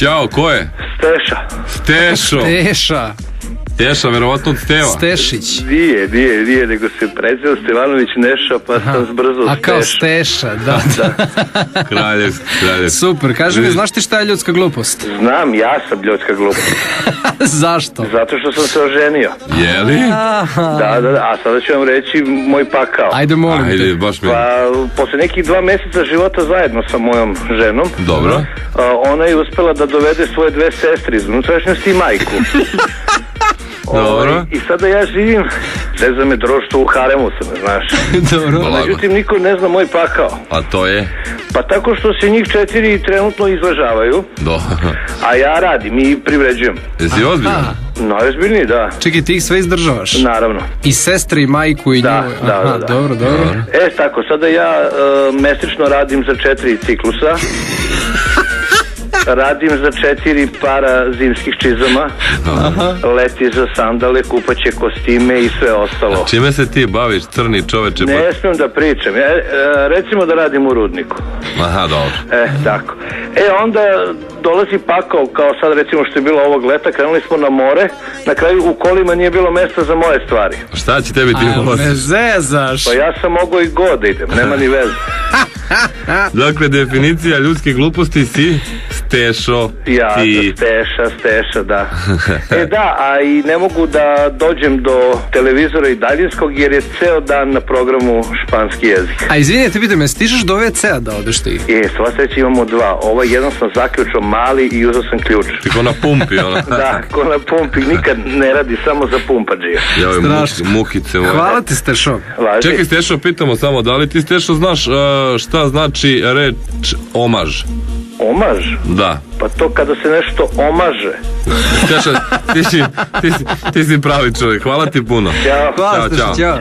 Ćao, ko je? Steša. Stešo. Steša, verovatno od Steva. Stešić. Nije, nego se predsjedao Stevanović Neša, pa sam zbrzo Steša. A kao Steša, da. Kraljevski. Super, kaži mi, znaš ti šta je ljudska glupost? Znam, ja sam ljudska glupost. Zašto? Zato što sam se oženio. Jeli? Da, a sada ću vam reći moj pakao. Ajde, molim te. Ajde, baš mi. Pa, posle nekih 2 meseca života zajedno sa mojom ženom, Dobro. ona je uspela da dovede svoje 2 sestre iz unutrašnjosti i majku. Dobro. I sada ja živim, ne znam me droštvo u haremu sam, znaš. Dobro. Međutim, niko ne zna moj pakao. A to je? Pa tako što se njih 4 trenutno izlažavaju, a ja radim i privređujem. Jesi ozbiljno? Najozbiljniji, da. Čekaj, ti ih sve izdržavaš? Naravno. I sestre i majku i nju? Da. Dobro. Tako, sada ja mesečno radim za 4 ciklusa. Radim za 4 para zimskih čizama. Leti za sandale, kupaće kostime i sve ostalo. Čime se ti baviš, crni čoveče? Ne smijem da pričam. Recimo da radim u rudniku. Aha, dobro. Tako. Onda dolazi pakao, kao sad recimo što je bilo ovog leta, krenuli smo na more, na kraju u kolima nije bilo mesta za moje stvari. Šta će tebi ti vozi? Ne zezaš. Pa ja sam mogao i god da idem, nema ni veze. Dakle, definicija ljudske gluposti si Stešo. Ja, Steša, da. Da, a i ne mogu da dođem do televizora i daljinskog jer je ceo dan na programu španski jezik. A izvinite, pitam, me stižeš do WC-a da odeš ti? Sva sreća imamo 2. Ovaj jedan sam zaključao mali i uzao sam ključ. Ti ko na pumpi, ona? Da, ko na pumpi, nikad ne radi samo za pumpađije. Mukice. Hvala ti, Stešo. Čekaj, Stešo, pitamo samo, da li ti, Stešo, znaš šta znači reč omaž? Omaž? Da. Pa to kada se nešto omaže. Stešo, ti si pravi čovjek, hvala ti puno. Ćao. Hvala, Stešo, ćao.